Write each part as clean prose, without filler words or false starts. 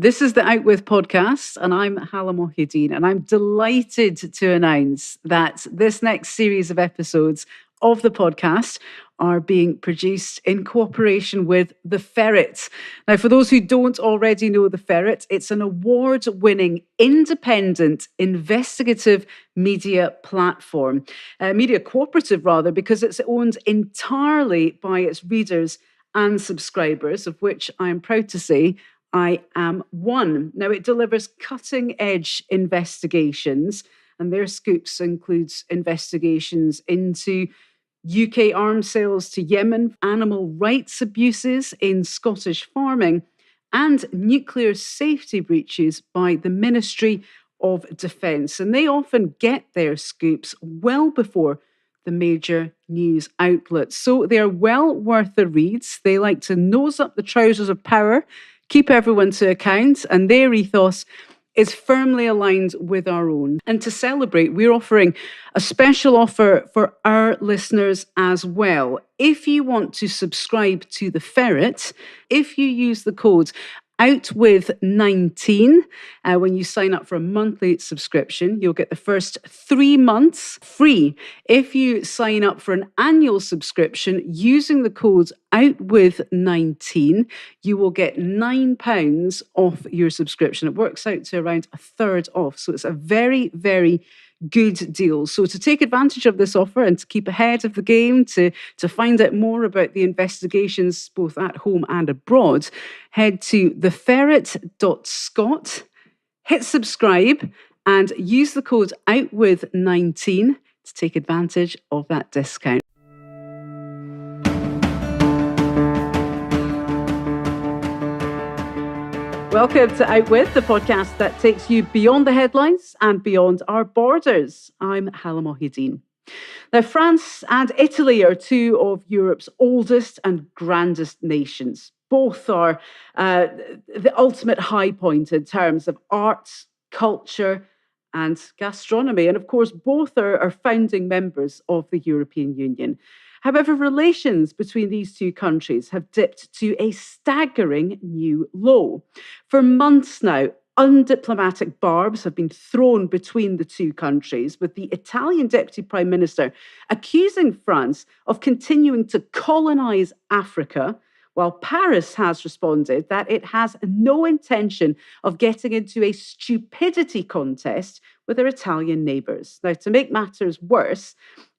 This is the Outwith podcast, and I'm Hala Mohideen, and I'm delighted to announce that this next series of episodes of the podcast are being produced in cooperation with The Ferret. Now, for those who don't already know The Ferret, it's an award-winning, independent, investigative media platform, media cooperative rather, because it's owned entirely by its readers and subscribers, of which I am proud to say I am one. Now, it delivers cutting-edge investigations, and their scoops includes investigations into UK arms sales to Yemen, animal rights abuses in Scottish farming, and nuclear safety breaches by the Ministry of Defence. And they often get their scoops well before the major news outlets. So they are well worth the reads. They like to nose up the trousers of power, keep everyone to account, and their ethos is firmly aligned with our own. And to celebrate, we're offering a special offer for our listeners as well. If you want to subscribe to The Ferret, if you use the code Outwith19 when you sign up for a monthly subscription, you'll get the first 3 months free. If you sign up for an annual subscription using the code Outwith19, you will get £9 off your subscription. It works out to around a third off. So it's a very, very good deal. So to take advantage of this offer and to keep ahead of the game, to find out more about the investigations both at home and abroad, head to theferret.scot, hit subscribe and use the code Outwith19 to take advantage of that discount. Welcome to Outwith, the podcast that takes you beyond the headlines and beyond our borders. I'm Hala Mohideen. Now, France and Italy are two of Europe's oldest and grandest nations. Both are the ultimate high point in terms of arts, culture, and gastronomy. And of course, both are founding members of the European Union. However, relations between these two countries have dipped to a staggering new low. For months now, undiplomatic barbs have been thrown between the two countries, with the Italian Deputy Prime Minister accusing France of continuing to colonize Africa, while Paris has responded that it has no intention of getting into a stupidity contest with their Italian neighbours. Now, to make matters worse,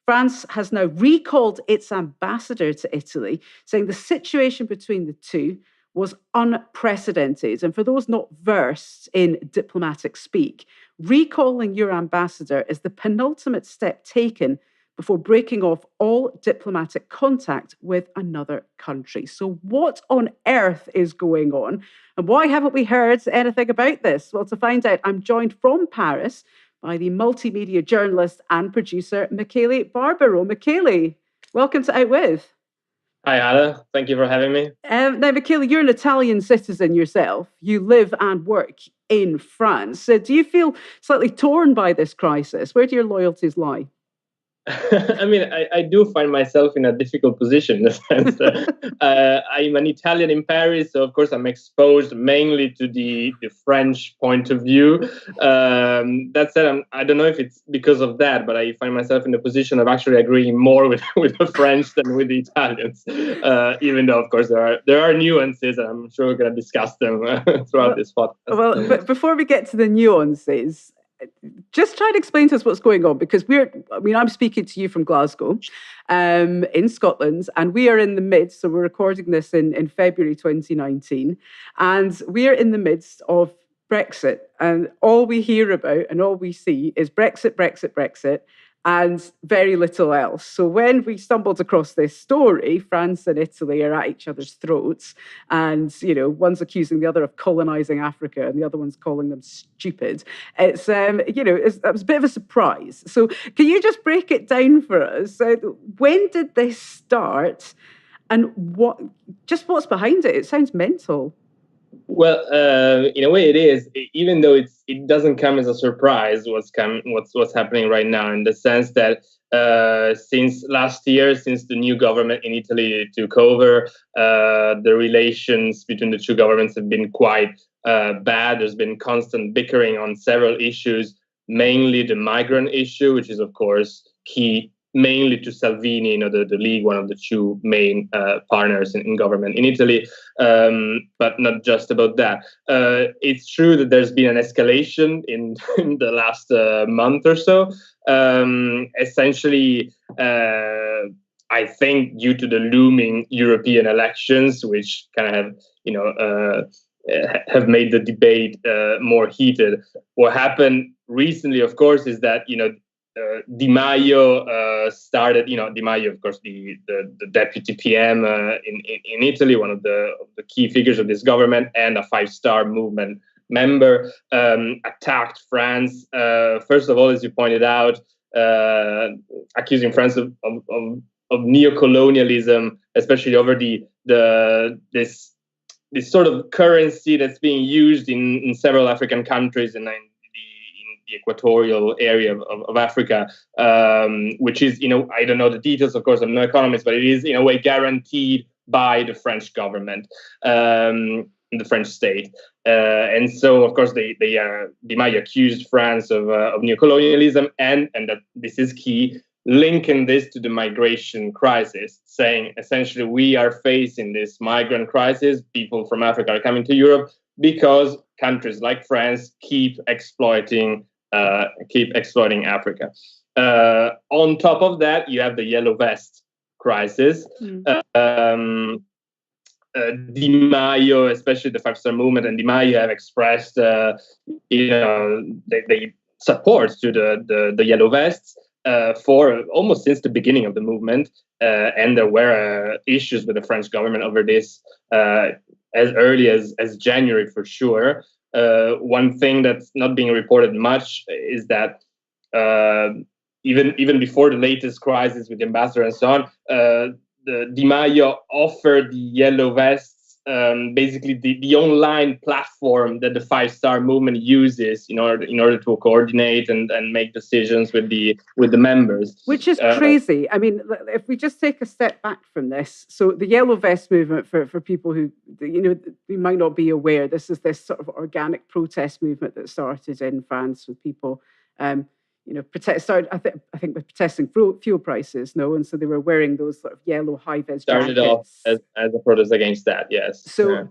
France has now recalled its ambassador to Italy, saying the situation between the two was unprecedented. And for those not versed in diplomatic speak, recalling your ambassador is the penultimate step taken before breaking off all diplomatic contact with another country. So what on earth is going on? And why haven't we heard anything about this? Well, to find out, I'm joined from Paris by the multimedia journalist and producer, Michele Barbero. Michele, welcome to Outwith. Hi, Ada. Thank you for having me. Now, Michele, you're an Italian citizen yourself. You live and work in France. So do you feel slightly torn by this crisis? Where do your loyalties lie? I mean, I do find myself in a difficult position in the sense that I'm an Italian in Paris, so of course I'm exposed mainly to the French point of view. That said, I don't know if it's because of that, but I find myself in the position of actually agreeing more with the French than with the Italians, even though, of course, there are nuances, and I'm sure we're going to discuss them throughout this podcast. Well, but before we get to the nuances, just try to explain to us what's going on, because I'm speaking to you from Glasgow, in Scotland, and we are in the midst, so we're recording this in February 2019, and we are in the midst of Brexit, and all we hear about and all we see is Brexit, Brexit, Brexit, and very little else. So when we stumbled across this story, France and Italy are at each other's throats, and one's accusing the other of colonising Africa, and the other one's calling them stupid. It's that was a bit of a surprise. So can you just break it down for us? When did this start, and what's behind it? It sounds mental. Well, in a way, it is. Even though it doesn't come as a surprise, what's happening right now, in the sense that since last year, since the new government in Italy took over, the relations between the two governments have been quite bad. There's been constant bickering on several issues, mainly the migrant issue, which is, of course, key mainly to Salvini, the League, one of the two main partners in government in Italy, but not just about that. It's true that there's been an escalation in the last month or so. Essentially, I think due to the looming European elections, which kind of have made the debate more heated. What happened recently, of course, is that Di Maio started. Di Maio, of course, the deputy PM in Italy, one of the key figures of this government, and a five-star movement member, attacked France. First of all, as you pointed out, accusing France of neocolonialism, especially over this sort of currency that's being used in several African countries in the equatorial area of Africa, which is, I don't know the details, of course, I'm no economist, but it is in a way guaranteed by the French government, the French state. And so, of course, they Di Maio accused France of neocolonialism, and that this is key, linking this to the migration crisis, saying essentially we are facing this migrant crisis. People from Africa are coming to Europe because countries like France keep exploiting Africa. On top of that, you have the Yellow Vest crisis. Di Maio, especially the five-star movement, and Di Maio have expressed, they support to the Yellow Vests for almost since the beginning of the movement, and there were issues with the French government over this as early as January for sure. One thing that's not being reported much is that even before the latest crisis with the ambassador and so on, the Di Maio offered the Yellow Vests basically the online platform that the five-star movement uses in order to coordinate and make decisions with the members, which is crazy. I mean, if we just take a step back from this, so the Yellow Vest movement, for people who we might not be aware, this is this sort of organic protest movement that started in France with people started, I think with protesting fuel prices, and so they were wearing those sort of yellow high-vis jackets. Started off as a protest against that, yes. So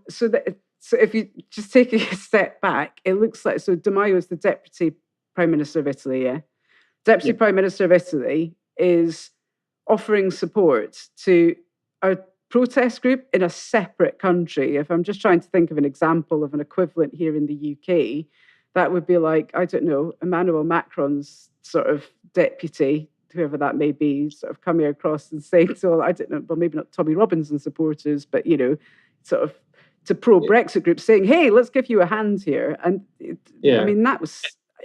if you just take a step back, it looks like, so Di Maio is the Deputy Prime Minister of Italy, yeah? Deputy Prime Minister of Italy is offering support to a protest group in a separate country. If I'm just trying to think of an example of an equivalent here in the UK, that would be like, I don't know, Emmanuel Macron's sort of deputy, whoever that may be, sort of coming across and saying, so I don't know, well, maybe not Tommy Robinson supporters, but, sort of to pro-Brexit groups saying, hey, let's give you a hand here. And I mean, I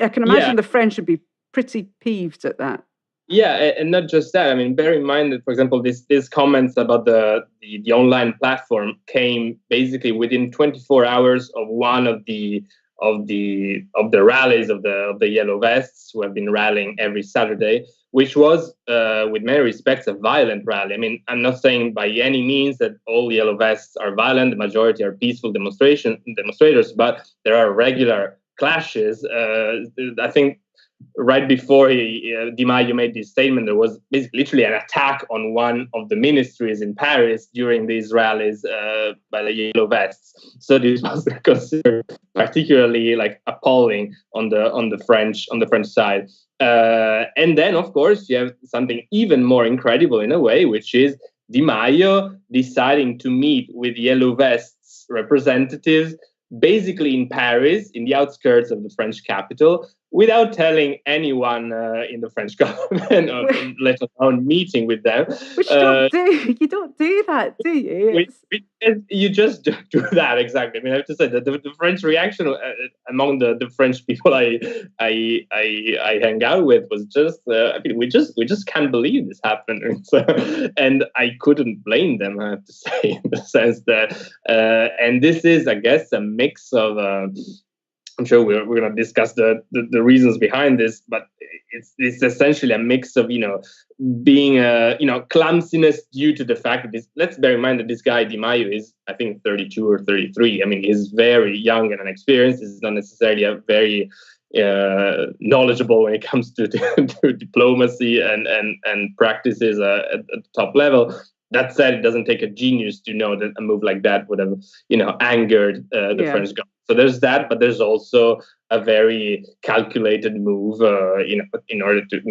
can imagine the French would be pretty peeved at that. Yeah, and not just that. I mean, bear in mind that, for example, these comments about the online platform came basically within 24 hours of one of the rallies of the Yellow Vests, who have been rallying every Saturday, which was, with many respects, a violent rally. I mean, I'm not saying by any means that all Yellow Vests are violent. The majority are peaceful demonstrators, but there are regular clashes. I think right before Di Maio made this statement, there was basically literally an attack on one of the ministries in Paris during these rallies by the Yellow Vests. So this was considered particularly appalling on the French side. And then, of course, you have something even more incredible in a way, which is Di Maio deciding to meet with Yellow Vests representatives basically in Paris, in the outskirts of the French capital, without telling anyone in the French government, or let alone meeting with them. Which you don't do. You don't do that, do you? You just don't do that, exactly. I mean, I have to say that the French reaction among the French people I hang out with was just, we just can't believe this happened. And I couldn't blame them, I have to say, in the sense that, and this is, I guess, a mix of, I'm sure we're going to discuss the reasons behind this, but it's essentially a mix of being clumsiness due to the fact that let's bear in mind that this guy Di Maio is, I think, 32 or 33. I mean, he's very young and inexperienced. He's not necessarily a very knowledgeable when it comes to diplomacy and practices at the top level. That said, it doesn't take a genius to know that a move like that would have, angered the French government. So there's that, but there's also a very calculated move, in order to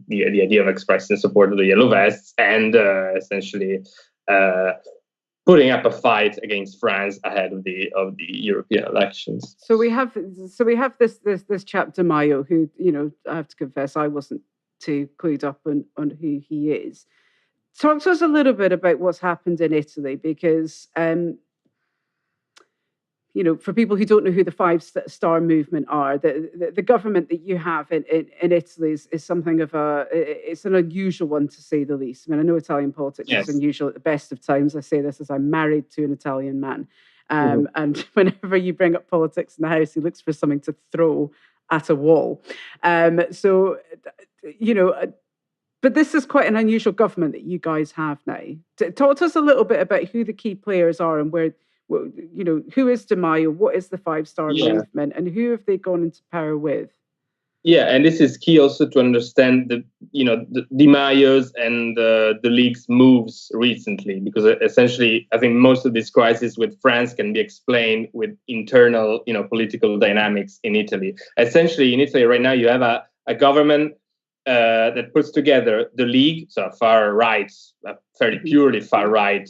the idea of expressing support of the Yellow Vests and essentially putting up a fight against France ahead of the European elections. So we have this chap Di Maio, who I have to confess I wasn't too clued up on who he is. Talk to us a little bit about what's happened in Italy, because for people who don't know who the Five Star Movement are, the government that you have in Italy is something of it's an unusual one, to say the least. I mean, I know Italian politics is unusual at the best of times. I say this as I'm married to an Italian man. And whenever you bring up politics in the house, he looks for something to throw at a wall. But this is quite an unusual government that you guys have now. Talk to us a little bit about who the key players are and where, who is Di Maio, what is the Five Star Movement, and who have they gone into power with? Yeah, and this is key also to understand the Di Maio's and the League's moves recently, because essentially I think most of this crisis with France can be explained with internal, political dynamics in Italy. Essentially, in Italy right now, you have a government that puts together the League, so a far right, a fairly purely far right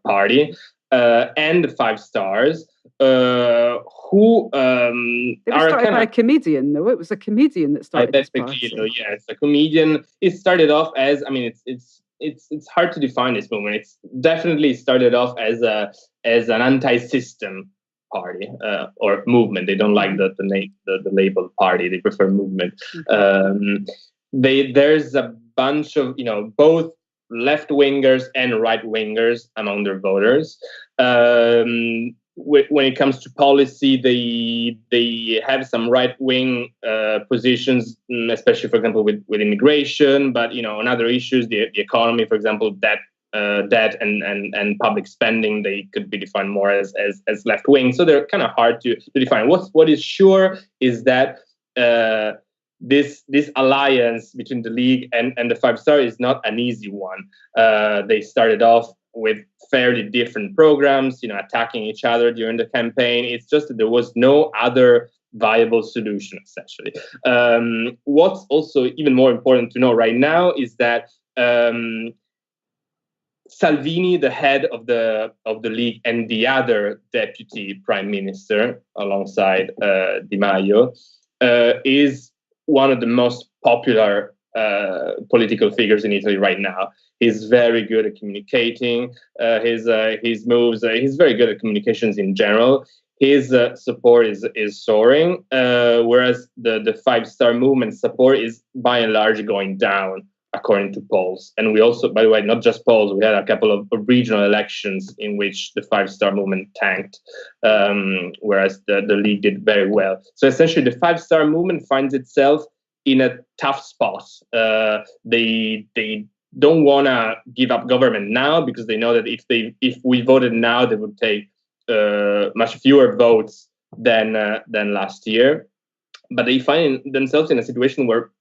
party, and the Five Stars, who they were started by a comedian, though. It was a comedian that started this party. Yeah, it's a comedian. It started off as, I mean, it's hard to define this movement. It's definitely started off as an anti-system party or movement. They don't like the name, the label party. They prefer movement. There's a bunch of both left-wingers and right-wingers among their voters. When it comes to policy, they have some right-wing positions, especially, for example, with immigration. But on other issues, the economy, for example, debt and public spending, they could be defined more as left-wing. So they're kind of hard to define. What is sure is that this alliance between the League and the Five Star is not an easy one. They started off with fairly different programs, attacking each other during the campaign. It's just that there was no other viable solution, essentially. What's also even more important to know right now is that Salvini, the head of the League, and the other deputy prime minister alongside Di Maio, is one of the most popular political figures in Italy right now. He's very good at communicating his moves. He's very good at communications in general. His support is soaring, whereas the Five Star Movement support is by and large going down, according to polls. And we also, by the way, not just polls, we had a couple of regional elections in which the Five Star Movement tanked, whereas the League did very well. So essentially, the Five Star Movement finds itself in a tough spot. They don't want to give up government now, because they know that if we voted now, they would take much fewer votes than last year. But they find themselves in a situation where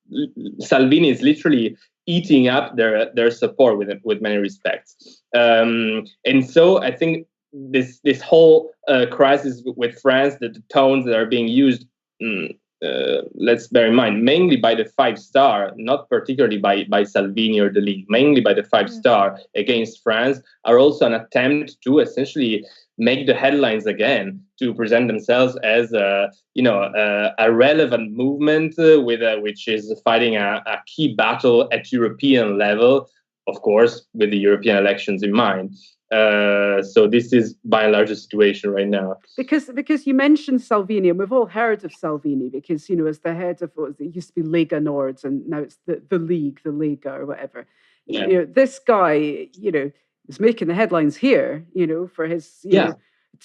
Salvini is literally eating up their support with many respects. And so I think this whole crisis with France, the tones that are being used, let's bear in mind, mainly by the Five Star, not particularly by Salvini or the League, mainly by the Five Star against France, are also an attempt to essentially make the headlines again, to present themselves as a relevant movement which is fighting a key battle at European level, of course, with the European elections in mind. So this is by and large the situation right now. Because you mentioned Salvini, and we've all heard of Salvini, because as the head of it used to be Lega Nord, and now it's the League, the Lega or whatever. Yeah. This guy, is making the headlines here, for his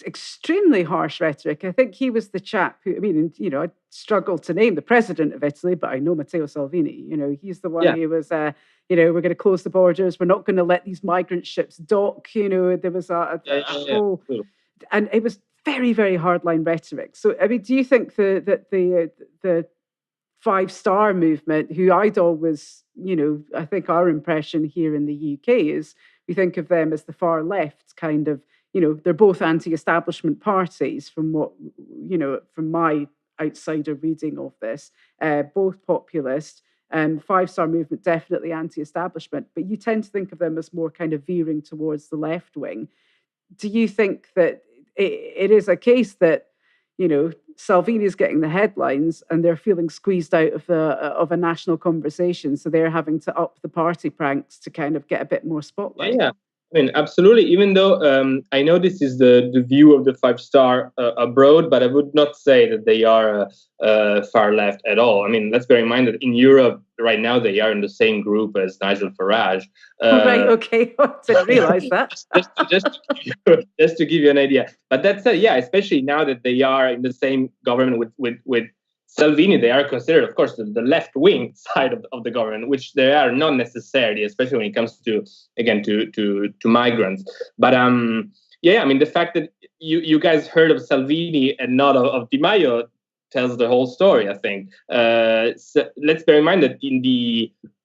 extremely harsh rhetoric. I think he was the chap who, I mean, I struggle to name the president of Italy, but I know Matteo Salvini. He's the one who was, we're going to close the borders. We're not going to let these migrant ships dock. There was a whole, and it was very, very hardline rhetoric. So, I mean, do you think that the five-star movement, who I'd always, I think our impression here in the UK is we think of them as the far left kind of, they're both anti-establishment parties from what, from my outsider reading of this, both populist, five-star movement, definitely anti-establishment, but you tend to think of them as more kind of veering towards the left wing. Do you think that it is a case that, Salvini is getting the headlines and they're feeling squeezed out of a national conversation, so they're having to up the party pranks to kind of get a bit more spotlight? Yeah. I mean, absolutely. Even though I know this is the view of the five-star abroad, but I would not say that they are far left at all. I mean, let's bear in mind that in Europe right now they are in the same group as Nigel Farage. Right. Okay. I didn't realize that. just to give you an idea. But that's especially now that they are in the same government with Salvini, they are considered, of course, the left-wing side of the government, which they are not necessarily, especially when it comes to migrants. But I mean, the fact that you guys heard of Salvini and not of Di Maio tells the whole story, I think. So let's bear in mind that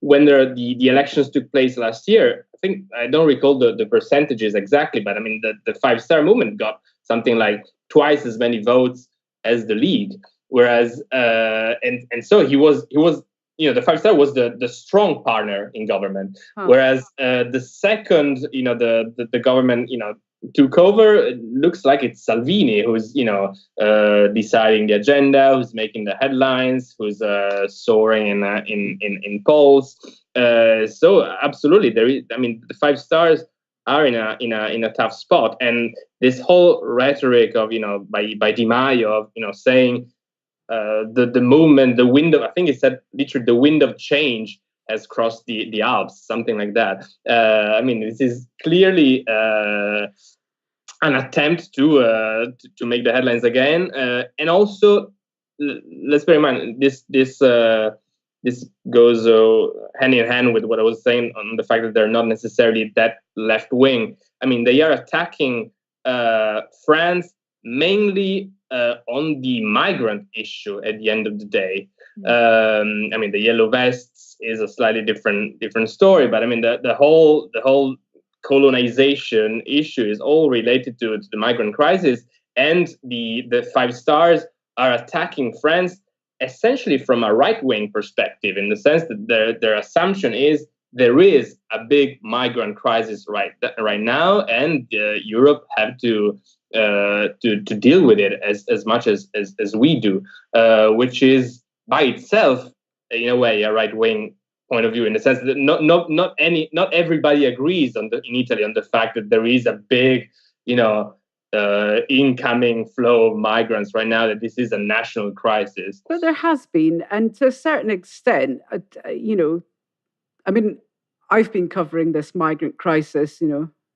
when the elections took place last year, I think, I don't recall the percentages exactly, but I mean, the five-star movement got something like twice as many votes as the League. Whereas, and so he was, the five-star was the strong partner in government. Whereas the second, the government, took over, it looks like it's Salvini who's, deciding the agenda, who's making the headlines, who's soaring in polls. So absolutely, there is. I mean, the five stars are in a tough spot, and this whole rhetoric of by Di Maio of saying. The movement, the wind of, I think he said literally, the wind of change has crossed the Alps, something like that. I mean, this is clearly an attempt to make the headlines again, and also let's bear in mind this goes hand in hand with what I was saying on the fact that they're not necessarily that left wing. I mean, they are attacking France mainly on the migrant issue at the end of the day. I mean, the yellow vests is a slightly different story, but I mean, the whole colonization issue is all related to the migrant crisis, and the five stars are attacking France essentially from a right-wing perspective, in the sense that their assumption is there is a big migrant crisis right now, and Europe have to deal with it as much as we do, which is by itself, in a way, a right-wing point of view, in the sense that not everybody agrees in Italy on the fact that there is a big, incoming flow of migrants right now, that this is a national crisis. But there has been, and to a certain extent, I mean, I've been covering this migrant crisis,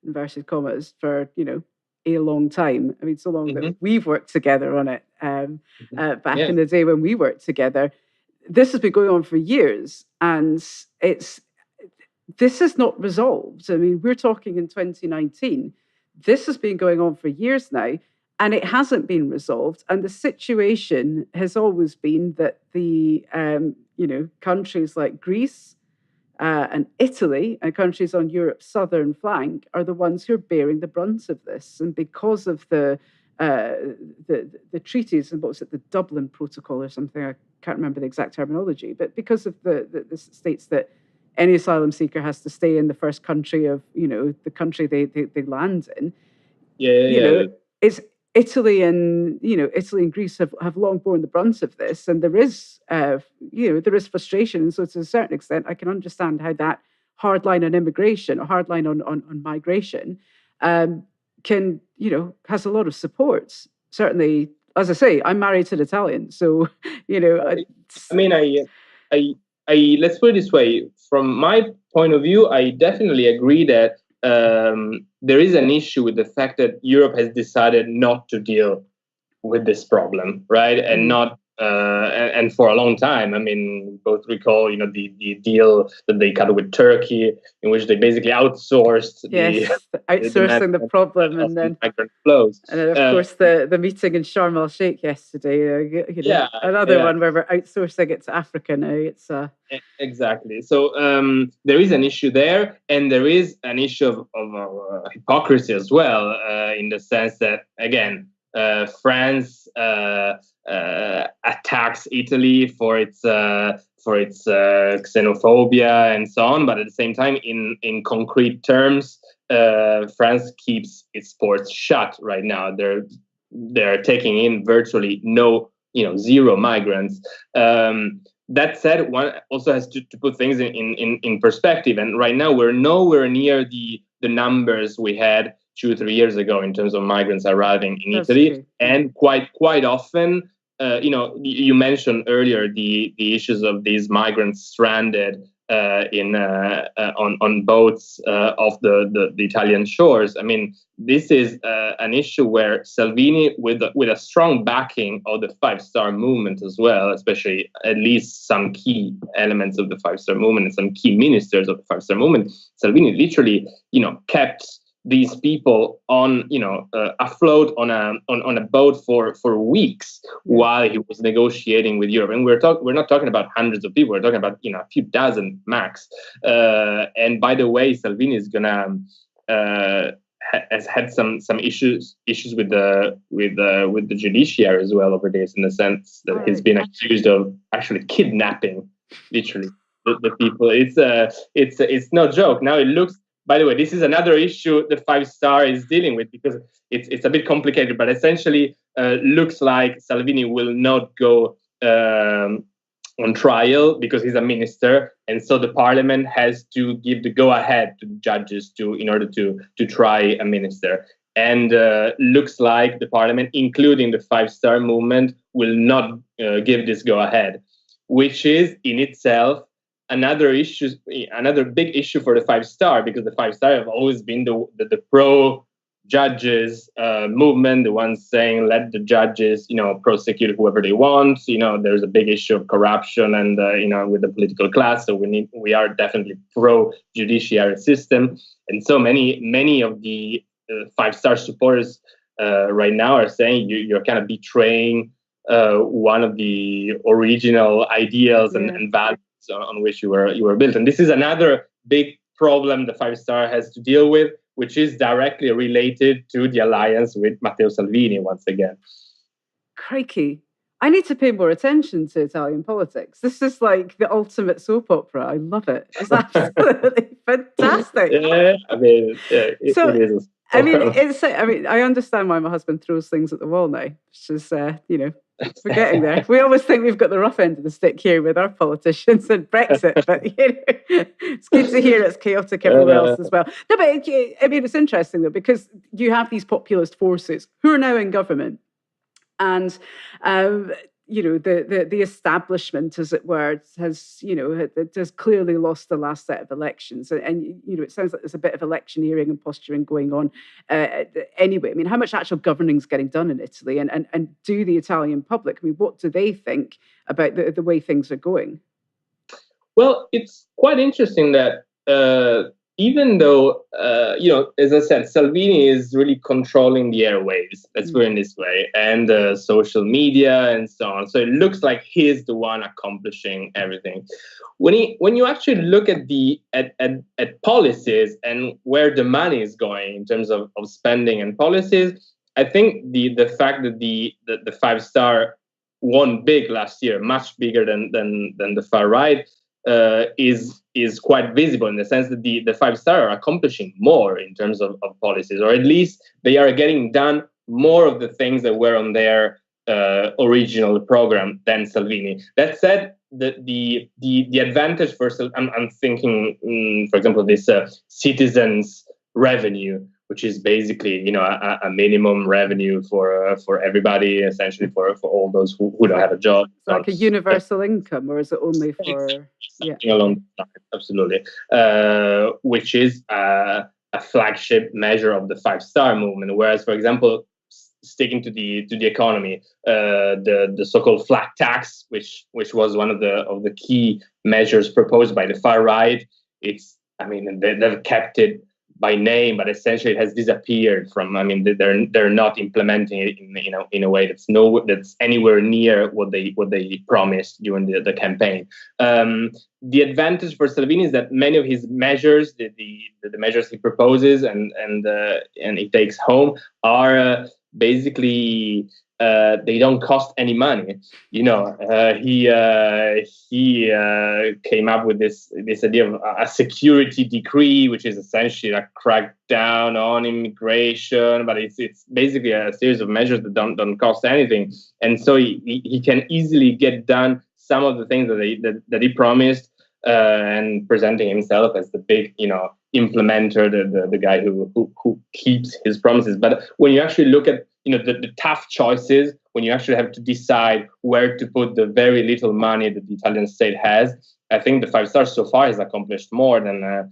inverted commas, for, a long time. I mean, so long that we've worked together on it back in the day when we worked together. This has been going on for years, and this is not resolved. I mean, we're talking in 2019. This has been going on for years now, and it hasn't been resolved. And the situation has always been that the countries like Greece and Italy and countries on Europe's southern flank are the ones who are bearing the brunt of this. And because of the treaties, and what was it, the Dublin Protocol or something, I can't remember the exact terminology, but because of the states that any asylum seeker has to stay in the first country of, the country they land in. It's Italy and Greece have long borne the brunt of this, and there is frustration. And so, to a certain extent, I can understand how that hard line on immigration, or hard line on migration, can has a lot of support. Certainly, as I say, I'm married to an Italian, so I mean, I let's put it this way. From my point of view, I definitely agree that there is an issue with the fact that Europe has decided not to deal with this problem, right? And not and for a long time. I mean, we both recall, the deal that they cut with Turkey, in which they basically outsourced outsourcing the problem, and then migrant flows. And then, of course, the meeting in Sharm el Sheikh yesterday. Another one where we're outsourcing it to Africa now. It's exactly. So there is an issue there, and there is an issue of hypocrisy as well, in the sense that, again, France attacks Italy for its xenophobia and so on, but at the same time, in concrete terms, France keeps its ports shut right now. They're taking in virtually zero migrants. That said, one also has to put things in perspective, and right now we're nowhere near the numbers we had 2-3 years ago in terms of migrants arriving in Italy. True. And quite often, you mentioned earlier the issues of these migrants stranded on boats off the Italian shores. I mean, this is an issue where Salvini, with a strong backing of the Five-Star Movement as well, especially at least some key elements of the Five-Star Movement and some key ministers of the Five-Star Movement, Salvini literally, kept these people afloat on a boat for weeks while he was negotiating with Europe. And we're not talking about hundreds of people. We're talking about a few dozen max. And by the way, Salvini is gonna has had some issues with the judiciary as well over this, in the sense that he's been accused of actually kidnapping literally the people. It's no joke. Now it looks. By the way, this is another issue the Five-Star is dealing with, because it's a bit complicated, but essentially looks like Salvini will not go on trial because he's a minister, and so the parliament has to give the go-ahead to the judges in order to try a minister. And looks like the parliament, including the Five-Star Movement, will not give this go-ahead, which is in itself another big issue for the Five-Star, because the Five-Star have always been the pro judges movement, the ones saying let the judges prosecute whoever they want. There's a big issue of corruption and with the political class, so we are definitely pro judiciary system. And so many of the Five-Star supporters right now are saying you're kind of betraying one of the original ideals and values on which you were built. And this is another big problem the Five-Star has to deal with, which is directly related to the alliance with Matteo Salvini once again. Crikey. I need to pay more attention to Italian politics. This is like the ultimate soap opera. I love it. It's absolutely fantastic. Yeah, I mean, it is. I understand why my husband throws things at the wall now, which is, we're getting there. We always think we've got the rough end of the stick here with our politicians and Brexit, but it's good to hear it's chaotic everywhere else as well. No, but it's interesting though, because you have these populist forces who are now in government, and the establishment, as it were, has clearly lost the last set of elections, and it sounds like there's a bit of electioneering and posturing going on. Anyway, I mean, how much actual governing is getting done in Italy, and do the Italian public? I mean, what do they think about the way things are going? Well, it's quite interesting that even though, as I said, Salvini is really controlling the airwaves, let's put it in this way, and social media and so on. So it looks like he's the one accomplishing everything. When you actually look at at policies and where the money is going in terms of spending and policies, I think the fact that the Five-Star won big last year, much bigger than the far right, is quite visible, in the sense that the Five-Star are accomplishing more in terms of policies, or at least they are getting done more of the things that were on their original program than Salvini. That said, the advantage for I'm thinking, for example, this citizens revenue, which is basically a minimum revenue for everybody, essentially for all those who don't have a job. It's like a universal income, or is it only for something along the line? Absolutely, which is a flagship measure of the Five-Star movement. Whereas, for example, sticking to the economy, the so-called flat tax, which was one of the key measures proposed by the far right, they've kept it by name, but essentially it has disappeared from. I mean, they're not implementing it in a way that's anywhere near what they promised during the campaign. The advantage for Salvini is that many of his measures, the measures he proposes and he takes home, are basically they don't cost any money. He came up with this idea of a security decree, which is essentially a crackdown on immigration, but it's basically a series of measures that don't cost anything, and so he can easily get done some of the things that he promised, and presenting himself as the big implementer, the guy who keeps his promises. But when you actually look at the tough choices, when you actually have to decide where to put the very little money that the Italian state has, I think the Five Stars so far has accomplished more than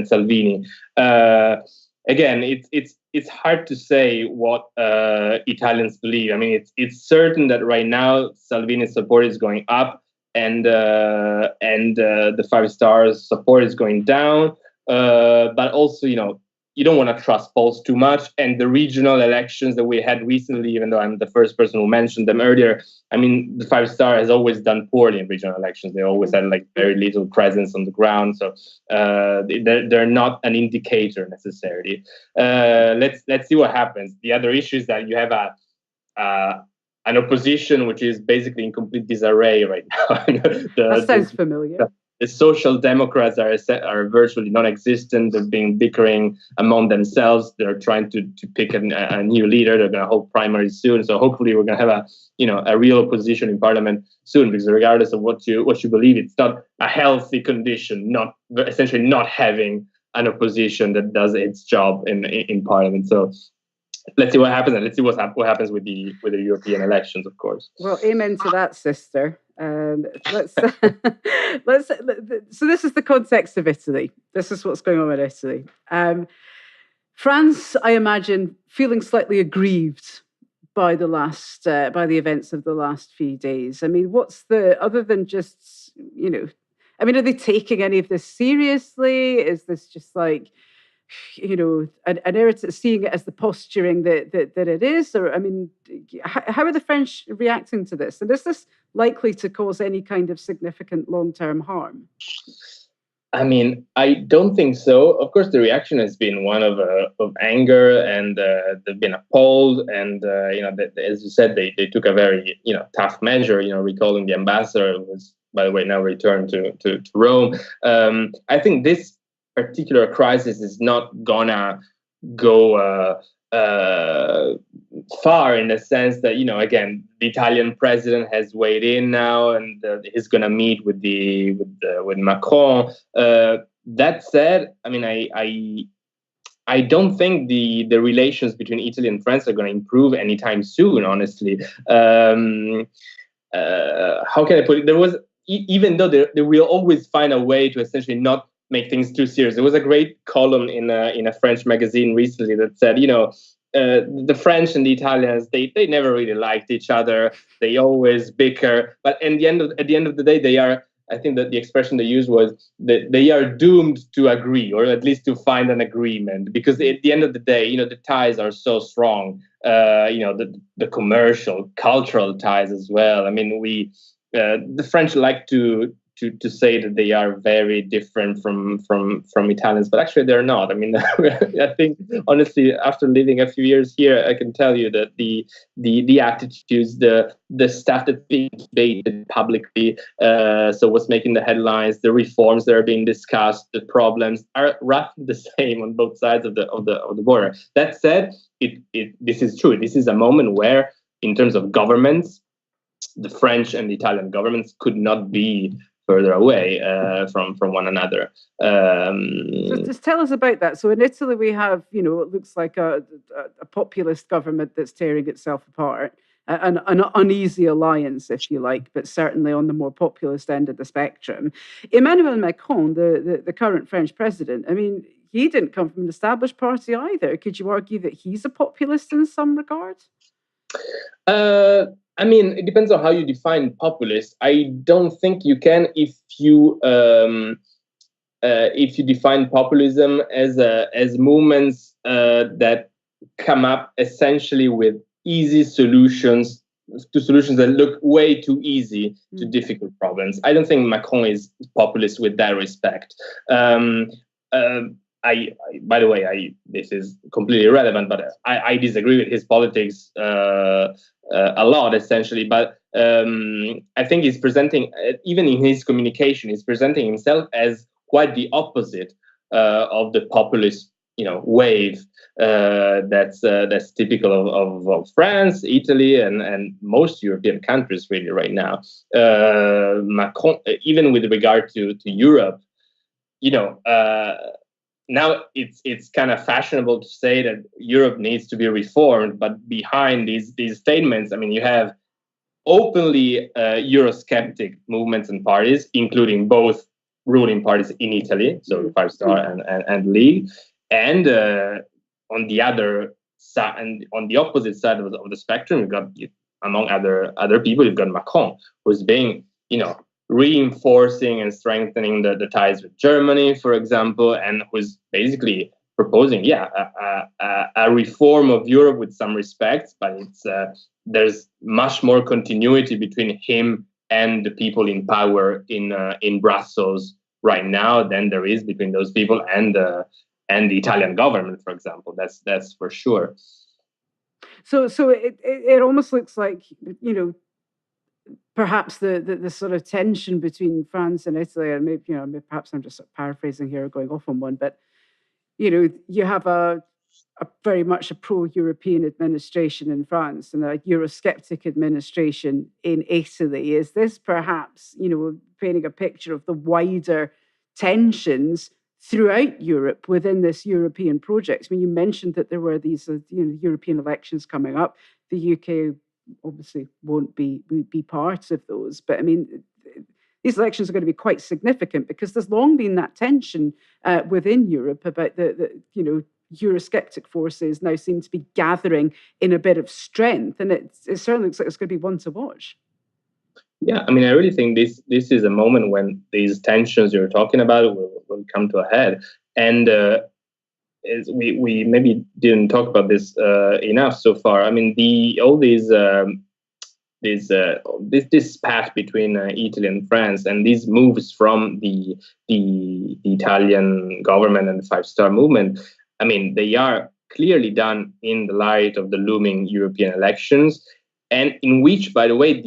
Salvini. Again, it's hard to say what Italians believe. I mean, it's certain that right now Salvini's support is going up, and the Five Stars support is going down. But also, you don't want to trust polls too much. And the regional elections that we had recently, even though I'm the first person who mentioned them earlier, I mean, the Five Star has always done poorly in regional elections. They always had very little presence on the ground. So they're not an indicator necessarily. Let's see what happens. The other issue is that you have an opposition which is basically in complete disarray right now. That sounds familiar. The Social Democrats are virtually non-existent. They've been bickering among themselves. They're trying to pick a new leader. They're going to hold primaries soon. So hopefully we're going to have a real opposition in parliament soon. Because regardless of what you believe, it's not a healthy condition. Essentially not having an opposition that does its job in parliament. So let's see what happens, and let's see what happens with the European elections, of course. Well, amen to that, sister. So this is the context of Italy. This is what's going on in Italy. France, I imagine, feeling slightly aggrieved by the events of the last few days. I mean, other than just, are they taking any of this seriously? Is this just like, an narrative, seeing it as the posturing that it is? Or, how are the French reacting to this? And is this likely to cause any kind of significant long-term harm? I mean, I don't think so. Of course, the reaction has been one of anger, and they've been appalled. And as you said, they took a very tough measure. Recalling the ambassador, who was, by the way, now returned to Rome. I think this particular crisis is not gonna go far, in the sense that again, the Italian president has weighed in now, and he's gonna meet with Macron. That said, I don't think the relations between Italy and France are going to improve anytime soon. Honestly, how can I put it? There was, even though they will always find a way to essentially not make things too serious. There was a great column in a French magazine recently that said, the French and the Italians, they never really liked each other. They always bicker, but at the end of the day, they are. I think that the expression they used was that they are doomed to agree, or at least to find an agreement, because at the end of the day, the ties are so strong. The commercial, cultural ties as well. I mean, the French like to say that they are very different from Italians, but actually they're not. I mean, I think honestly, after living a few years here, I can tell you that the attitudes, the stuff that's being debated publicly, so what's making the headlines, the reforms that are being discussed, the problems are roughly the same on both sides of the border. That said, this is true. This is a moment where, in terms of governments, the French and the Italian governments could not be further away from one another. So just tell us about that. So in Italy, we have, it looks like a populist government that's tearing itself apart, an uneasy alliance, if you like, but certainly on the more populist end of the spectrum. Emmanuel Macron, the current French president, he didn't come from an established party either. Could you argue that he's a populist in some regard? I mean, it depends on how you define populist. I don't think you can if you define populism as movements that come up essentially with easy solutions to solutions that look way too easy to difficult problems. I don't think Macron is populist with that respect. By the way, this is completely irrelevant, but I disagree with his politics a lot, essentially. But I think he's presenting, even in his communication, he's presenting himself as quite the opposite of the populist, wave that's typical of France, Italy, and most European countries really right now. Macron, even with regard to Europe, now it's kind of fashionable to say that Europe needs to be reformed, but behind these statements, I mean, you have openly Eurosceptic movements and parties, including both ruling parties in Italy, so the Five Star and League, and on the other side, and on the opposite side of the spectrum, you've got, among other people, you've got Macron, who's being, reinforcing and strengthening the ties with Germany, for example, and who's basically proposing, a reform of Europe with some respects, but there's much more continuity between him and the people in power in Brussels right now than there is between those people and the Italian government, for example. That's for sure. So it almost looks like, perhaps the sort of tension between France and Italy, and maybe, perhaps I'm just paraphrasing here, going off on one, but you have a very much a pro-European administration in France and a Eurosceptic administration in Italy. Is this perhaps, painting a picture of the wider tensions throughout Europe within this European project? I mean, you mentioned that there were these, European elections coming up. The UK obviously won't be part of those, but I mean, these elections are going to be quite significant because there's long been that tension within Europe about the Eurosceptic forces now seem to be gathering in a bit of strength, and it certainly looks like it's going to be one to watch. Yeah, I mean, I really think this is a moment when these tensions you're talking about will come to a head, and we maybe didn't talk about this enough so far. I mean, this path between Italy and France, and these moves from the Italian government and the Five Star movement, I mean, they are clearly done in the light of the looming European elections, and in which, by the way,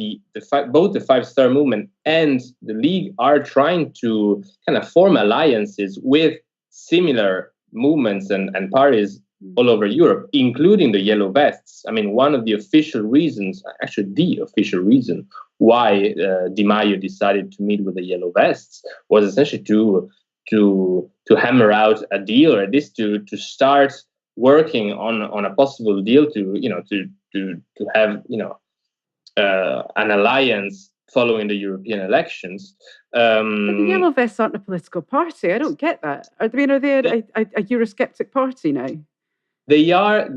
both the Five Star movement and the League are trying to kind of form alliances with similar movements and parties all over Europe, including the Yellow Vests. I mean, one of the official reasons, actually the official reason why Di Maio decided to meet with the Yellow Vests was essentially to hammer out a deal, or at least to start working on a possible deal to have an alliance following the European elections. But the Yellow Vests aren't a political party. I don't get that. Are they a Eurosceptic party now? They are.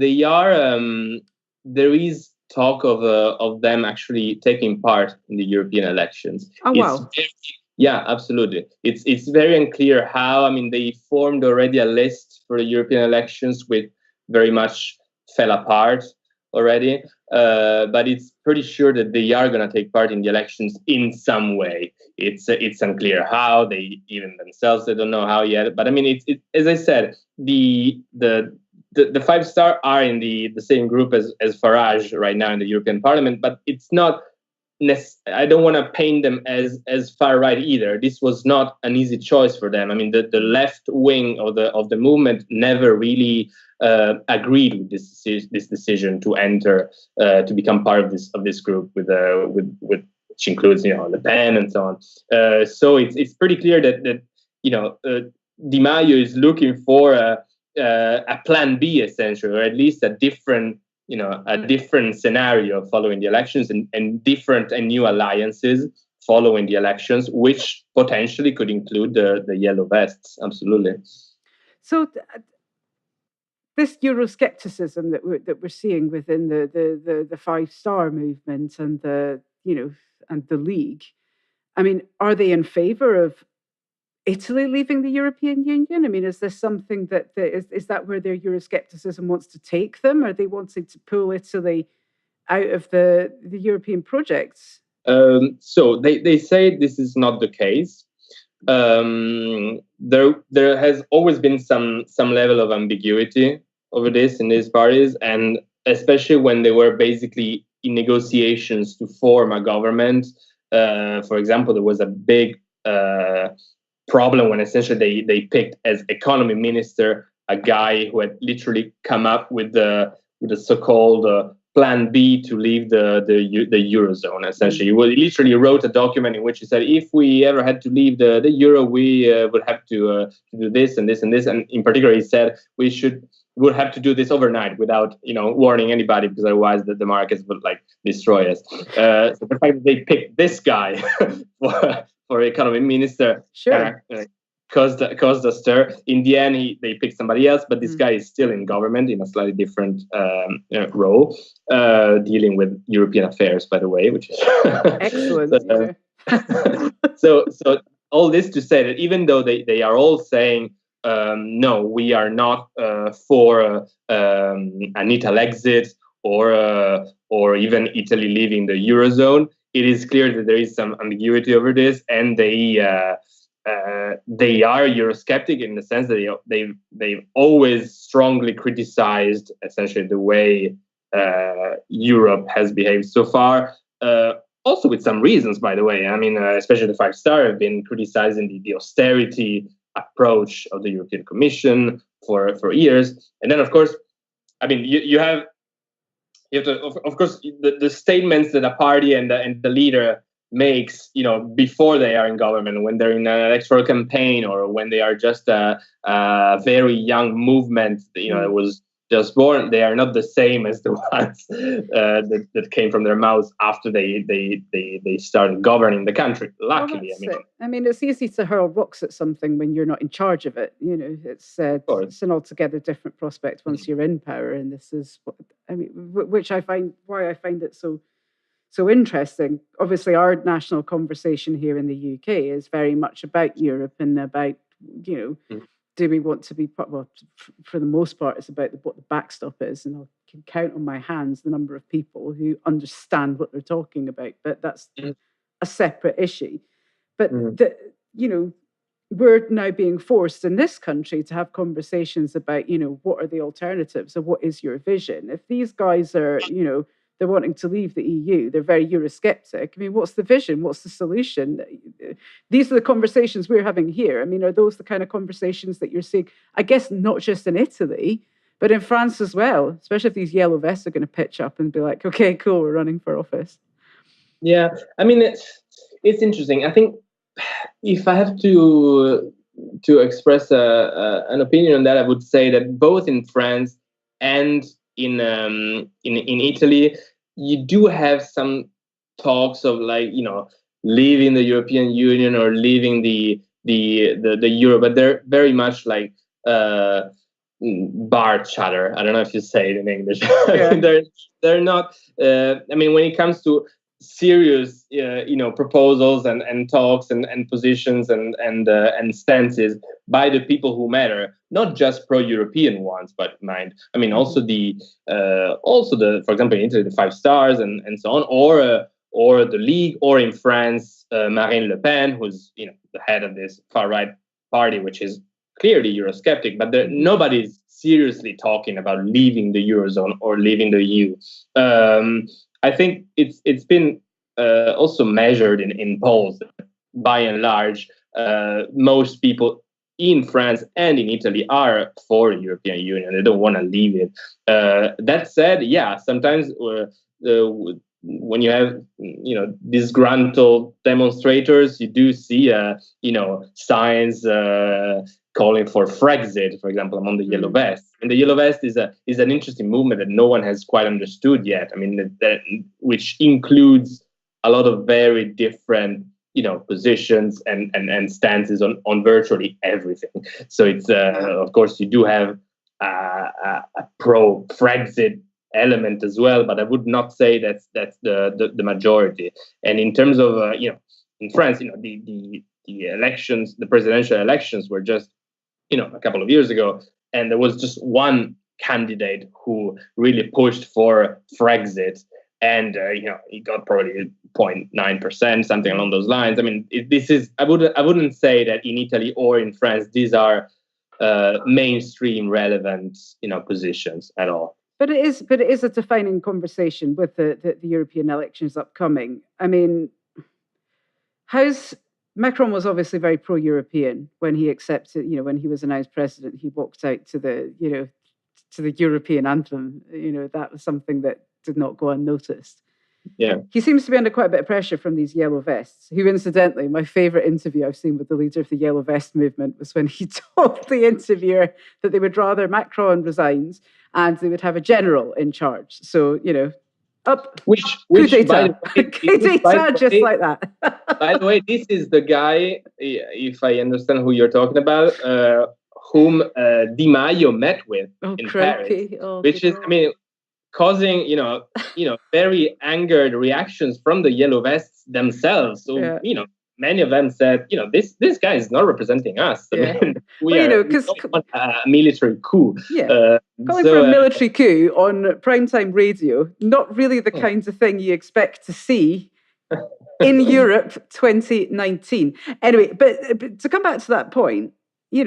There is talk of them actually taking part in the European elections. Oh, wow. Yeah, absolutely. It's very unclear how. I mean, they formed already a list for the European elections, which very much fell apart already. But it's pretty sure that they are going to take part in the elections in some way. It's unclear how. They even themselves, they don't know how yet. But I mean, it's as I said, the Five Star are in the same group as Farage right now in the European Parliament, but it's not. I don't want to paint them as far right either. This was not an easy choice for them. I mean, the left wing of the movement never really agreed with this decision to enter to become part of this group with which includes Le Pen and so on. So it's pretty clear that Di Maio is looking for a plan B, essentially, or at least a different scenario following the elections, and different and new alliances following the elections, which potentially could include the Yellow Vests. Absolutely. So this Euroscepticism that we're seeing within the five-star movement and the League, I mean, are they in favour of Italy leaving the European Union? I mean, is this something is that where their Euroscepticism wants to take them? Are they wanting to pull Italy out of the European projects? So they say this is not the case. There has always been some level of ambiguity over this in these parties, and especially when they were basically in negotiations to form a government. For example, there was a big problem when essentially they picked as economy minister a guy who had literally come up with the so-called Plan B to leave the Eurozone. Essentially, he literally wrote a document in which he said, if we ever had to leave the Euro, we would have to do this and this and this. And in particular, he said would have to do this overnight without warning anybody, because otherwise the markets would destroy us. So the fact that they picked this guy for economy minister, sure. Caused a stir. In the end, they picked somebody else, but this guy is still in government in a slightly different role, dealing with European affairs, by the way, which is excellent. So all this to say that even though they are all saying no, we are not for an Italy exit or even Italy leaving the Eurozone, it is clear that there is some ambiguity over this, and they are Eurosceptic in the sense that they've always strongly criticized essentially the way Europe has behaved so far. Also with some reasons, by the way. I mean, especially the five-star have been criticizing the austerity approach of the European Commission for years. And then, of course, I mean, you have to, of course, the statements that a party and the leader makes, before they are in government, when they're in an electoral campaign, or when they are just a very young movement, that was just born, they are not the same as the ones that came from their mouths after they started governing the country. Luckily, it's easy to hurl rocks at something when you're not in charge of it. It's an altogether different prospect once you're in power, and this is which I find it so interesting. Obviously, our national conversation here in the UK is very much about Europe and about, do we want to be part? Well, for the most part, it's about what the backstop is, and I can count on my hands the number of people who understand what they're talking about. But that's a separate issue. But we're now being forced in this country to have conversations about, what are the alternatives, or what is your vision? If these guys are, they're wanting to leave the EU, they're very Eurosceptic. I mean, what's the vision? What's the solution? These are the conversations we're having here. I mean, are those the kind of conversations that you're seeing, I guess, not just in Italy, but in France as well, especially if these yellow vests are going to pitch up and be like, okay, cool, we're running for office. Yeah, I mean, it's interesting. I think if I have to express an opinion on that, I would say that both in France and in Italy, you do have some talks of leaving the European Union or leaving the Euro, but they're very much like bar chatter. I don't know if you say it in English. Yeah. they're not. I mean, when it comes to serious proposals and talks and positions and stances by the people who matter, not just pro-European ones, but also for example, in Italy, the Five Stars and so on, or the League, or in France, Marine Le Pen, who's the head of this far-right party, which is clearly Eurosceptic, but nobody's seriously talking about leaving the Eurozone or leaving the EU. I think it's been also measured in polls. By and large, most people in France and in Italy are for the European Union. They don't want to leave it. That said, yeah, sometimes when you have disgruntled demonstrators, you do see signs calling for Frexit, for example, among the Yellow Vests. And the Yellow Vest is an interesting movement that no one has quite understood yet. I mean, which includes a lot of very different positions and stances on virtually everything. So it's of course you do have a pro-Brexit element as well, but I would not say that's the majority. And in terms of in France, the elections, the presidential elections were just a couple of years ago, and there was just one candidate who really pushed for Brexit, and he got probably 0.9%, something along those lines. I mean, I wouldn't say that in Italy or in France these are mainstream relevant positions at all. But it is a defining conversation with the European elections upcoming. I mean, Macron was obviously very pro-European when he accepted, when he was announced president, he walked out to the European anthem. That was something that did not go unnoticed. Yeah. He seems to be under quite a bit of pressure from these yellow vests, who incidentally, my favorite interview I've seen with the leader of the yellow vest movement was when he told the interviewer that they would rather Macron resigns and they would have a general in charge. So, which coup d'etat, just like that. By the way, this is the guy, if I understand who you're talking about, whom Di Maio met with in Paris, which is, I mean, causing very angered reactions from the yellow vests themselves. So many of them said, this guy is not representing us. I mean, we want a military coup. Calling for a military coup on primetime radio, not really the kinds of thing you expect to see in Europe 2019. Anyway, but to come back to that point, we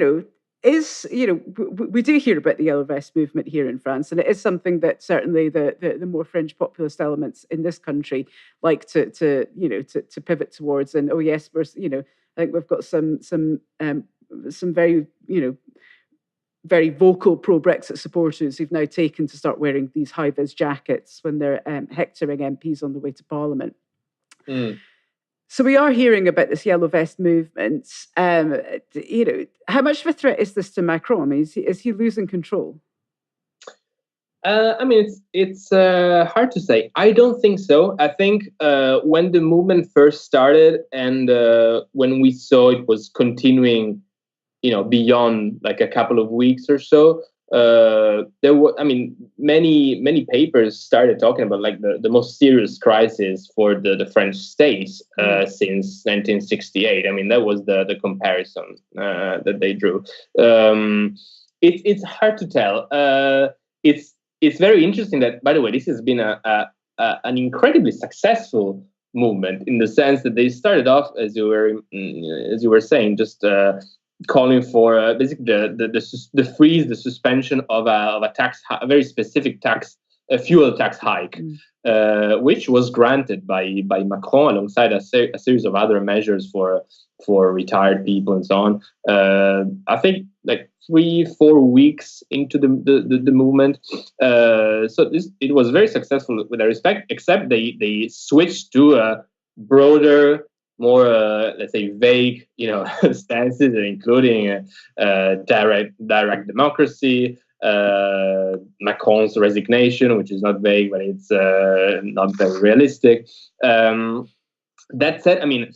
do hear about the Yellow Vest movement here in France, and it is something that certainly the more fringe populist elements in this country like to pivot towards. And yes, we're I think we've got some very very vocal pro-Brexit supporters who've now taken to start wearing these high-vis jackets when they're hectoring MPs on the way to Parliament. So we are hearing about this yellow vest movement. How much of a threat is this to Macron? I mean, is he losing control? I mean, it's hard to say. I don't think so. I think when the movement first started and when we saw it was continuing, beyond like a couple of weeks or so, there were, many papers started talking about like the most serious crisis for the French state since 1968. I mean, that was the comparison that they drew. It's hard to tell. It's very interesting that, by the way, this has been an incredibly successful movement in the sense that they started off, as you were saying, just calling for basically the freeze, the suspension of a tax, a very specific tax, a fuel tax hike, which was granted by Macron alongside a series of other measures for retired people and so on. I think like 3-4 weeks into the movement. So it was very successful with that respect, except they switched to a broader, more let's say vague stances, including direct democracy, Macron's resignation, which is not vague but it's not very realistic. That said, I mean,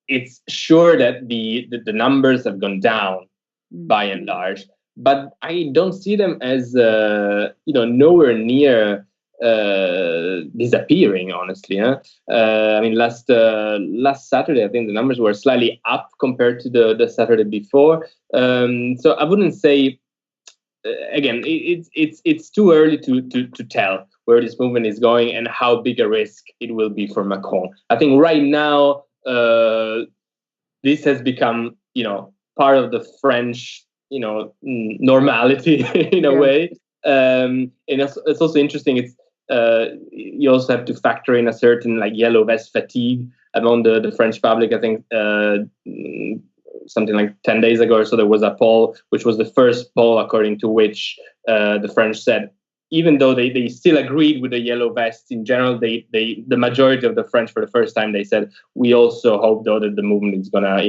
it's sure that the numbers have gone down by and large, but I don't see them as nowhere near disappearing, honestly. I mean, last Saturday, I think the numbers were slightly up compared to the Saturday before. So I wouldn't say. Again, it's too early to tell where this movement is going and how big a risk it will be for Macron. I think right now this has become part of the French normality in a way. And it's also interesting. It's you also have to factor in a certain like yellow vest fatigue among the French public. I think something like 10 days ago or so, there was a poll, which was the first poll according to which the French said, even though they still agreed with the yellow vests in general, the majority of the French, for the first time, they said, we also hope though that the movement is gonna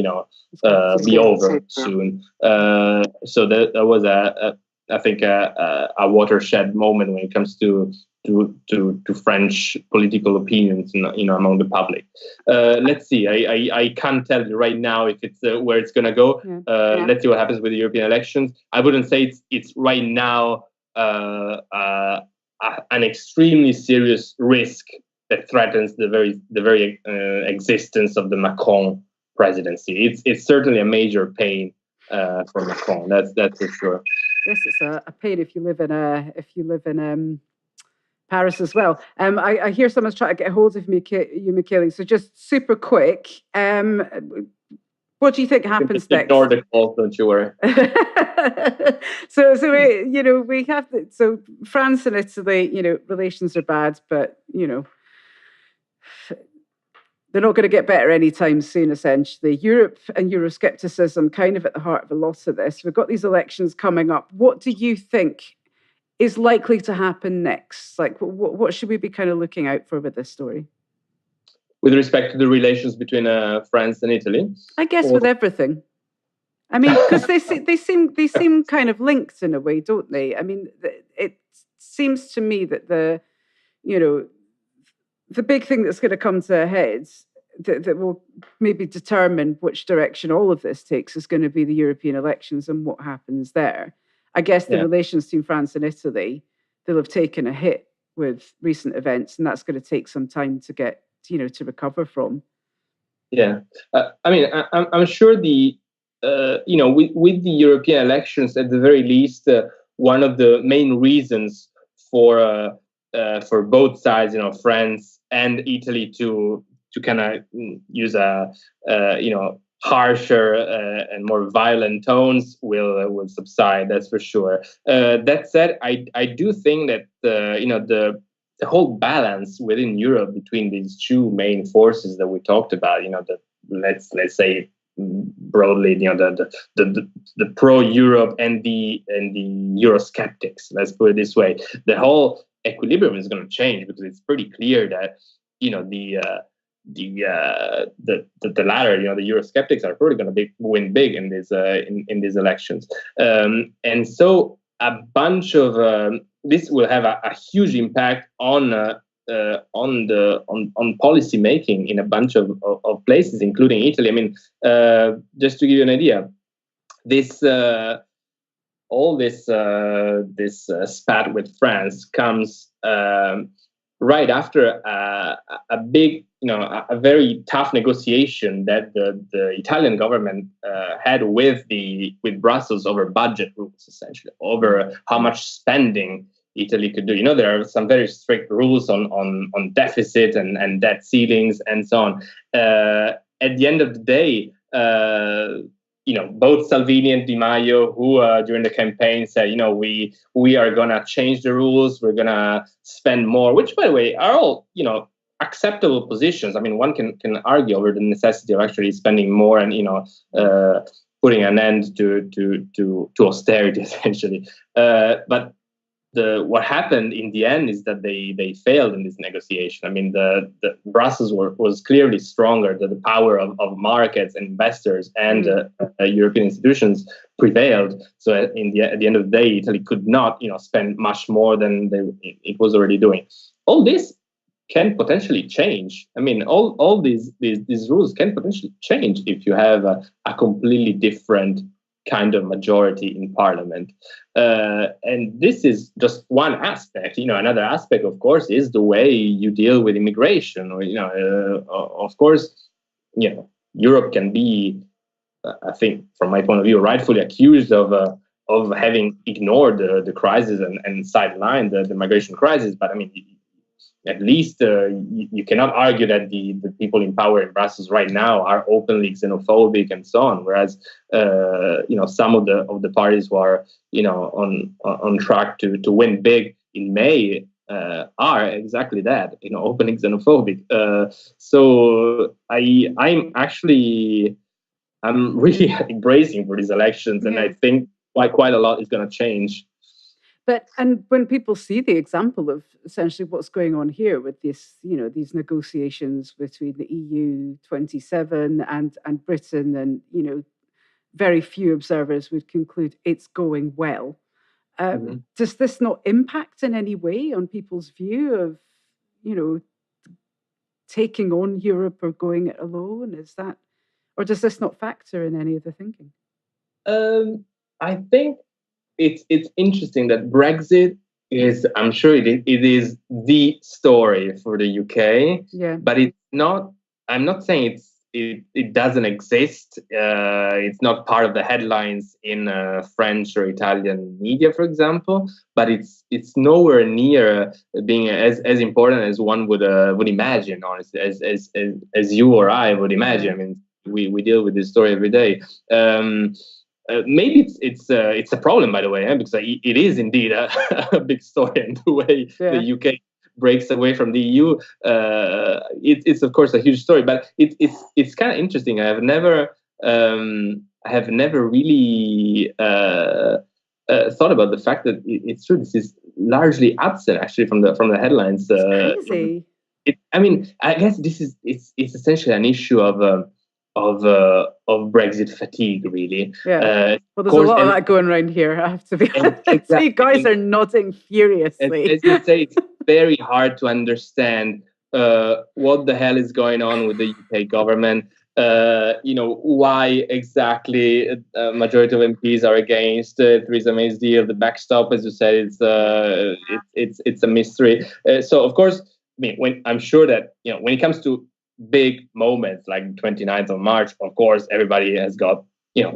be over soon. So that was I think a watershed moment when it comes to to French political opinions, among the public. Let's see. I can't tell you right now if it's where it's going to go. Let's see what happens with the European elections. I wouldn't say it's right now an extremely serious risk that threatens the very existence of the Macron presidency. It's certainly a major pain for Macron. That's for sure. Yes, it's a pain if you live in Paris as well. I hear someone's trying to get a hold of you, Michele. So just super quick, what do you think happens just ignore the call, don't you worry. So we have so France and Italy. Relations are bad, but they're not going to get better anytime soon, essentially. Europe and Euroscepticism kind of at the heart of a lot of this. We've got these elections coming up. What do you think is likely to happen next? Like, what should we be kind of looking out for with this story? With respect to the relations between France and Italy? I guess with everything. I mean, because they seem kind of linked in a way, don't they? I mean, it seems to me that the big thing that's going to come to a head that will maybe determine which direction all of this takes is going to be the European elections and what happens there. I guess the relations between France and Italy, they'll have taken a hit with recent events, and that's going to take some time to get, to recover from. Yeah. I mean, I'm sure with the European elections, at the very least, one of the main reasons for both sides, France and Italy, to kind of use a harsher and more violent tones will subside. That's for sure. That said, I do think that the whole balance within Europe between these two main forces that we talked about, let's say broadly, the pro-Europe and the Eurosceptics. Let's put it this way: the whole equilibrium is going to change, because it's pretty clear that the latter, the Eurosceptics, are probably going to win big in these elections, and so a bunch of this will have a huge impact on policy making in a bunch of places, including Italy. I mean, just to give you an idea, this spat with France comes right after a big, a very tough negotiation that the Italian government had with Brussels over budget rules, essentially, over how much spending Italy could do. There are some very strict rules on deficit and debt ceilings and so on. At the end of the day, both Salvini and Di Maio, who during the campaign said, we are going to change the rules, we're going to spend more, which, by the way, are all, acceptable positions. I mean, one can argue over the necessity of actually spending more and, putting an end to austerity, essentially. But what happened in the end is that they failed in this negotiation. I mean, the Brussels was clearly stronger. The power of markets and investors and European institutions prevailed. So at the end of the day, Italy could not, spend much more than it was already doing. All this can potentially change. I mean, all these rules can potentially change if you have a completely different kind of majority in parliament. And this is just one aspect. Another aspect, of course, is the way you deal with immigration. Of course, Europe can be, I think, from my point of view, rightfully accused of having ignored the crisis and sidelined the migration crisis. But I mean, at least you cannot argue that the people in power in Brussels right now are openly xenophobic and so on. Whereas, some of the parties who are, on track to win big in May are exactly that, openly xenophobic. So I'm really bracing for these elections, and I think quite a lot is going to change. And when people see the example of essentially what's going on here with this, these negotiations between the EU 27 and Britain, and very few observers would conclude it's going well. Does this not impact in any way on people's view of, taking on Europe or going it alone? Is that, or does this not factor in any of the thinking? I think it's interesting that Brexit is, I'm sure it is the story for the UK. Yeah. But it's not. I'm not saying it doesn't exist. It's not part of the headlines in French or Italian media, for example. But it's nowhere near being as important as one would imagine, honestly, as you or I would imagine. Yeah. I mean, we deal with this story every day. Maybe it's a problem, by the way, because it is indeed a big story, and the way the UK breaks away from the EU, it's of course a huge story. But it's kind of interesting. I have never really thought about the fact that it's true. This is largely absent, actually, from the headlines. It's crazy. I guess it's essentially an issue of Brexit fatigue, really. Yeah. Well, there's a lot of that going around here, I have to be honest. Exactly. You guys are nodding furiously. As you say, it's very hard to understand what the hell is going on with the UK government. Why exactly a majority of MPs are against Theresa May's deal. The backstop, as you said, it's a mystery. So, of course, I'm sure that when it comes to big moments like 29th of March, of course, everybody has got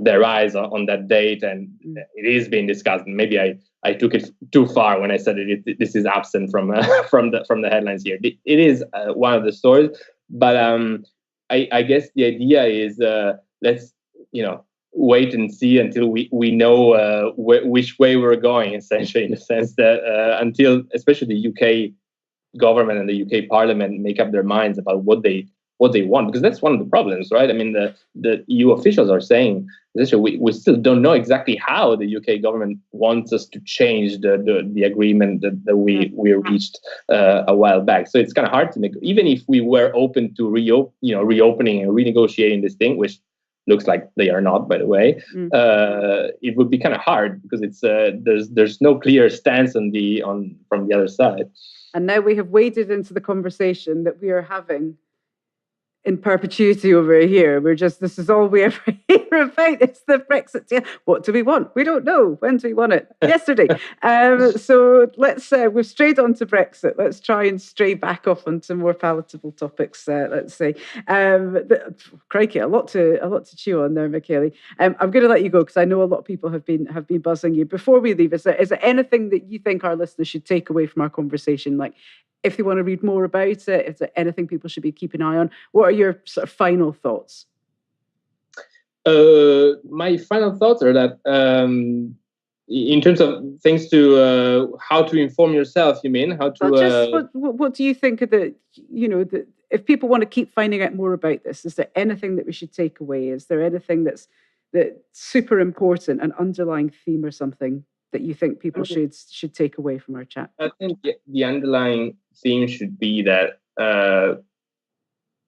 their eyes on that date, and it is being discussed. And maybe I took it too far when I said this is absent from the headlines here. It is one of the stories, but I guess the idea is let's wait and see until we know which way we're going, essentially, in the sense that until especially the UK government and the UK Parliament make up their minds about what they want, because that's one of the problems, right? I mean, the EU officials are saying essentially we still don't know exactly how the UK government wants us to change the agreement that we reached a while back. So it's kind of hard to make, even if we were open to reopening and renegotiating this thing, which looks like they are not, by the way. It would be kind of hard because it's there's no clear stance from the other side. And now we have waded into the conversation that we are having in perpetuity over here. This is all we ever hear about. It's the Brexit deal. What do we want? We don't know. When do we want it? Yesterday. So let's, we've strayed on to Brexit. Let's try and stray back off onto more palatable topics, let's say. Crikey, a lot to chew on there, Michele. I'm going to let you go because I know a lot of people have been buzzing you. Before we leave, is there anything that you think our listeners should take away from our conversation? Like, if they want to read more about it, if there's anything people should be keeping an eye on, what are your sort of final thoughts? My final thoughts are that in terms of things to how to inform yourself, you mean? How to what do you think of if people want to keep finding out more about this, is there anything that we should take away? Is there anything that's super important, an underlying theme or something that you think people should take away from our chat? I think the underlying theme should be that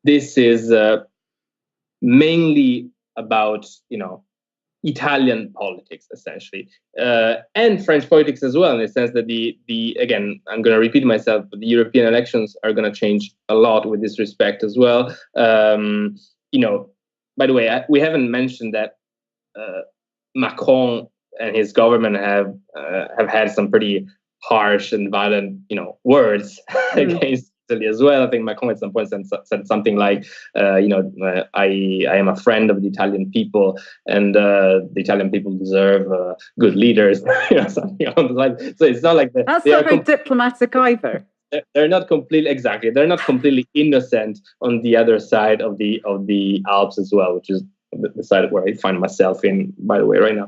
this is mainly about Italian politics, essentially, and French politics as well, in the sense that the again, I'm going to repeat myself, but the European elections are going to change a lot with this respect as well. By the way, we haven't mentioned that Macron and his government have had some pretty harsh and violent, words against Italy as well. I think Macron at some point said something like, I am a friend of the Italian people, and the Italian people deserve good leaders, something along the lines. So it's not like that's not very diplomatic either. They're not completely They're not completely innocent on the other side of the Alps as well, which is the side where I find myself in, by the way, right now.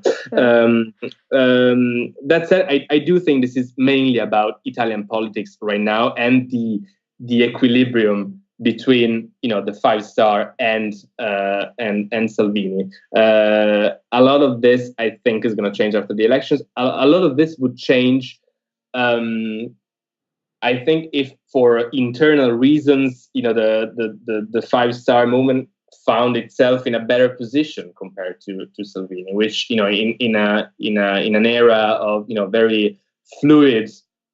That said, I do think this is mainly about Italian politics right now, and the equilibrium between the 5-star and Salvini. A lot of this, I think, is going to change after the elections. A lot of this would change. I think if for internal reasons, the 5-star movement found itself in a better position compared to Salvini, which, in an era of, very fluid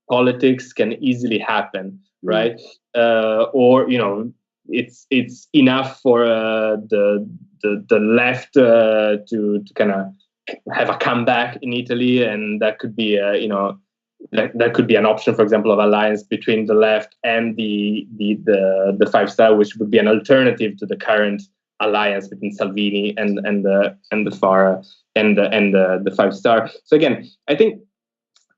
politics can easily happen, right? Or it's enough for the left to kind of have a comeback in Italy, and that could be that could be an option, for example, of alliance between the left and the Five Star, which would be an alternative to the current alliance between Salvini and the Far and the Five Star. So again, I think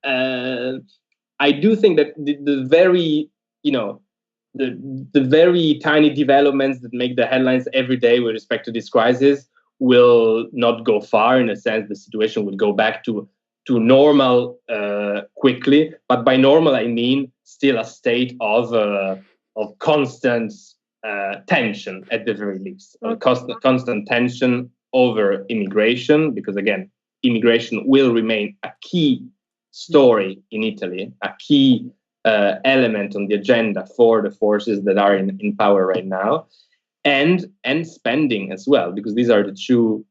I do think that the very the very tiny developments that make the headlines every day with respect to this crisis will not go far. In a sense, the situation will go back to normal quickly. But by normal, I mean still a state of constant tension, at the very least. Constant tension over immigration, because again, immigration will remain a key story in Italy, a key element on the agenda for the forces that are in power right now, and spending as well, because these are the two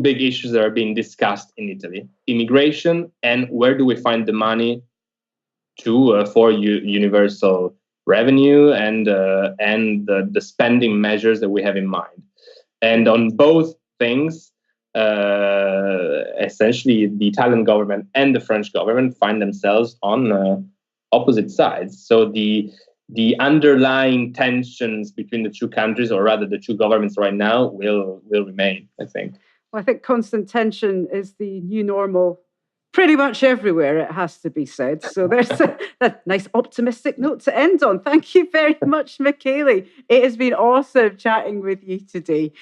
big issues that are being discussed in Italy: immigration, and where do we find the money for universal revenue and the spending measures that we have in mind. And on both things, essentially the Italian government and the French government find themselves on opposite sides. So the underlying tensions between the two countries, or rather the two governments right now, will remain, I think. Well, I think constant tension is the new normal pretty much everywhere, it has to be said. So there's a nice optimistic note to end on. Thank you very much, Michele. It has been awesome chatting with you today.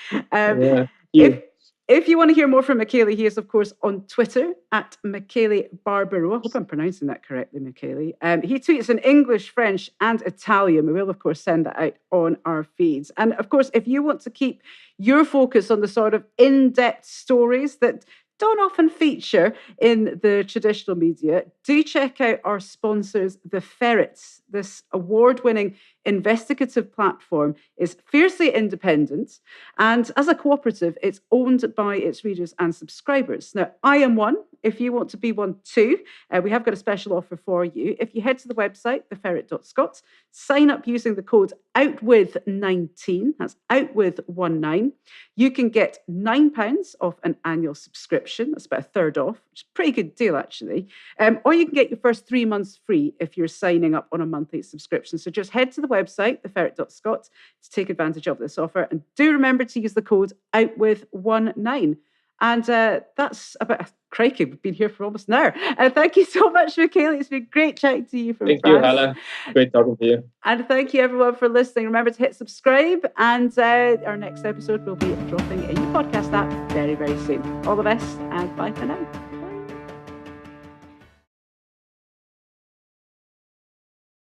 If you want to hear more from Michele, he is, of course, on Twitter at Michele Barbero. I hope I'm pronouncing that correctly, Michele. He tweets in English, French, and Italian. We will, of course, send that out on our feeds. And, of course, if you want to keep your focus on the sort of in-depth stories that don't often feature in the traditional media, do check out our sponsors, the Ferret. This award-winning investigative platform is fiercely independent, and as a cooperative, it's owned by its readers and subscribers. Now, I am one. If you want to be one too, we have got a special offer for you. If you head to the website, theferret.scot, sign up using the code OUTWITH19, that's OUTWITH19, you can get £9 off an annual subscription. That's about a third off, which is a pretty good deal, actually. Or you can get your first 3 months free if you're signing up on a monthly subscription. So just head to the website, theferret.scot, to take advantage of this offer. And do remember to use the code OUTWITH19. And that's about, crikey, we've been here for almost an hour. Thank you so much, Michele. It's been great chatting to you from France. Thank you, Hala. Great talking to you. And thank you, everyone, for listening. Remember to hit subscribe. And our next episode will be dropping in your podcast app very, very soon. All the best, and bye for now.